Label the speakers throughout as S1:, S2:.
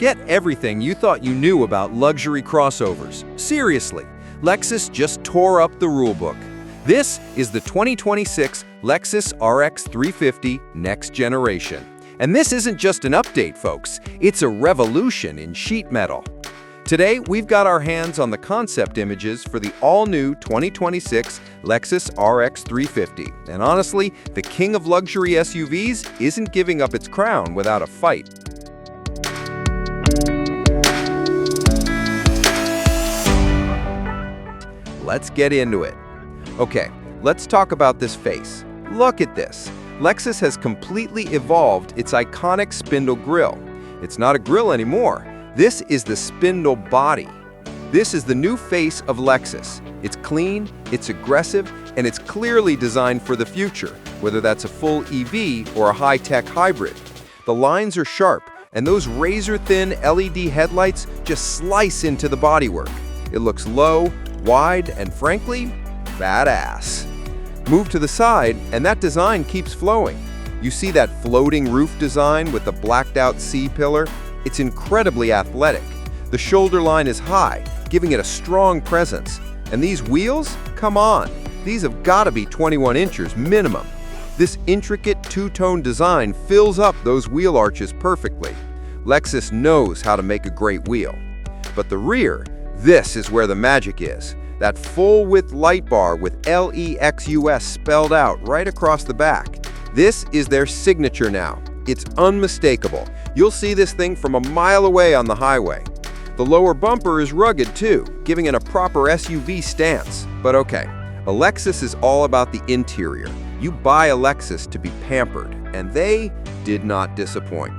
S1: Forget everything you thought you knew about luxury crossovers. Seriously, Lexus just tore up the rulebook. This is the 2026 Lexus RX 350 Next Generation. And this isn't just an update, folks. It's a revolution in sheet metal. Today, we've got our hands on the concept images for the all-new 2026 Lexus RX 350. And honestly, the king of luxury SUVs isn't giving up its crown without a fight. Let's get into it. Okay, let's talk about this face. Look at this. Lexus has completely evolved its iconic spindle grille. It's not a grille anymore. This is the spindle body. This is the new face of Lexus. It's clean, it's aggressive, and it's clearly designed for the future, whether that's a full EV or a high-tech hybrid. The lines are sharp, and those razor-thin LED headlights just slice into the bodywork. It looks low, wide, and frankly, badass. Move to the side, and that design keeps flowing. You see that floating roof design with the blacked-out C-pillar? It's incredibly athletic. The shoulder line is high, giving it a strong presence. And these wheels? Come on! These have got to be 21 inches minimum. This intricate two-tone design fills up those wheel arches perfectly. Lexus knows how to make a great wheel. But the rear, this is where the magic is. That full-width light bar with LEXUS spelled out right across the back. This is their signature now. It's unmistakable. You'll see this thing from a mile away on the highway. The lower bumper is rugged too, giving it a proper SUV stance. But okay, a Lexus is all about the interior. You buy a Lexus to be pampered, and they did not disappoint.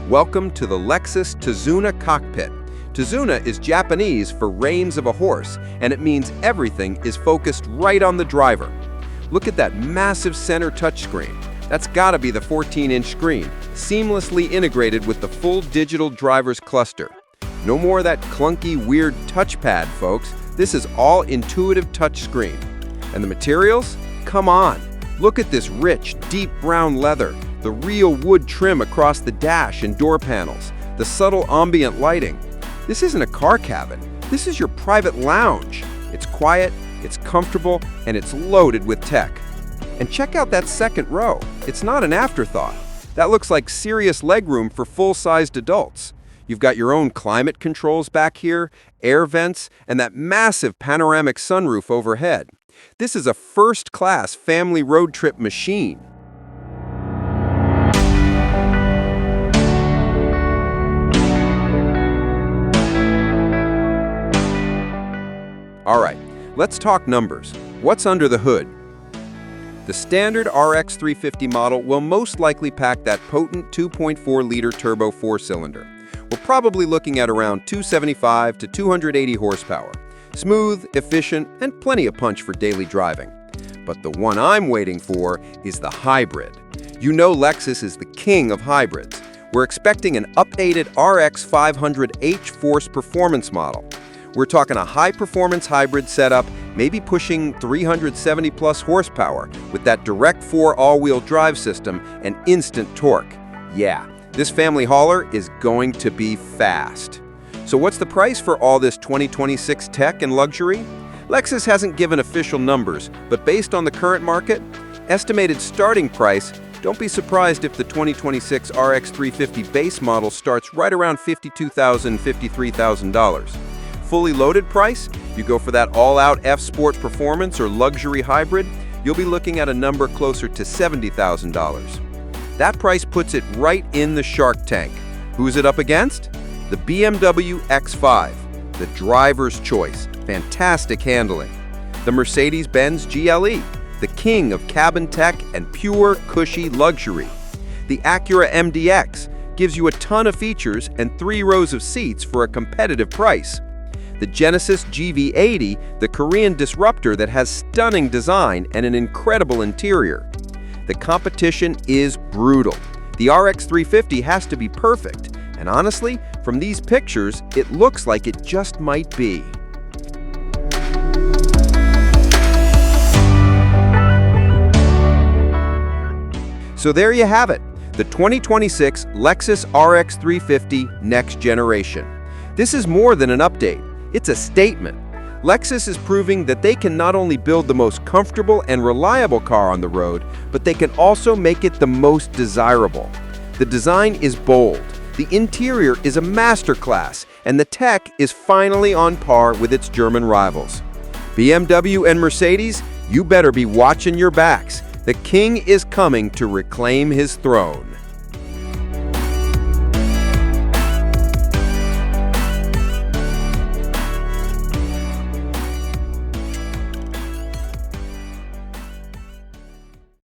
S1: Welcome to the Lexus Tazuna cockpit. Tazuna is Japanese for reins of a horse, and it means everything is focused right on the driver. Look at that massive center touchscreen. That's gotta be the 14-inch screen, seamlessly integrated with the full digital driver's cluster. No more of that clunky, weird touchpad, folks. This is all intuitive touchscreen. And the materials? Come on! Look at this rich, deep brown leather, the real wood trim across the dash and door panels, the subtle ambient lighting. This isn't a car cabin. This is your private lounge. It's quiet, it's comfortable, and it's loaded with tech. And check out that second row. It's not an afterthought. That looks like serious legroom for full-sized adults. You've got your own climate controls back here, air vents, and that massive panoramic sunroof overhead. This is a first-class family road trip machine. All right, let's talk numbers. What's under the hood? The standard RX 350 model will most likely pack that potent 2.4-liter turbo four-cylinder. We're probably looking at around 275 to 280 horsepower. Smooth, efficient, and plenty of punch for daily driving. But the one I'm waiting for is the hybrid. You know Lexus is the king of hybrids. We're expecting an updated RX 500h Force performance model. We're talking a high-performance hybrid setup, maybe pushing 370-plus horsepower with that direct 4 all-wheel drive system and instant torque. Yeah, this family hauler is going to be fast. So what's the price for all this 2026 tech and luxury? Lexus hasn't given official numbers, but based on the current market, estimated starting price, don't be surprised if the 2026 RX 350 base model starts right around $52,000, $53,000. Fully loaded price, you go for that all-out F-Sport performance or luxury hybrid, you'll be looking at a number closer to $70,000. That price puts it right in the Shark Tank. Who's it up against? The BMW X5, the driver's choice, fantastic handling. The Mercedes-Benz GLE, the king of cabin tech and pure, cushy luxury. The Acura MDX gives you a ton of features and 3 rows of seats for a competitive price. The Genesis GV80, the Korean disruptor that has stunning design and an incredible interior. The competition is brutal. The RX 350 has to be perfect, and honestly, from these pictures, it looks like it just might be. So there you have it. the 2026 Lexus RX 350 Next Generation. This is more than an update, it's a statement. Lexus is proving that they can not only build the most comfortable and reliable car on the road, but they can also make it the most desirable. The design is bold, the interior is a masterclass, and the tech is finally on par with its German rivals. BMW and Mercedes, you better be watching your backs. The king is coming to reclaim his throne.